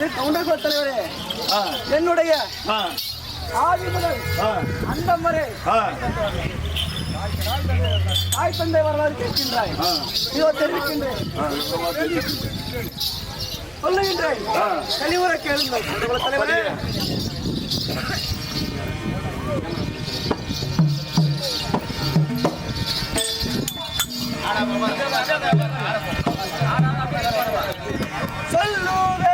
Counter தலைவரே, என்னுடைய ஆதி முதல் அண்டம் வரை தாய் தந்தை வரலாறு கேட்கின்றாய். இதோ தெரிவிக்கின்றேன், சொல்லுகின்றேன், தெளிவுரை கேளுங்கள் தலைவரே. சொல்லுவே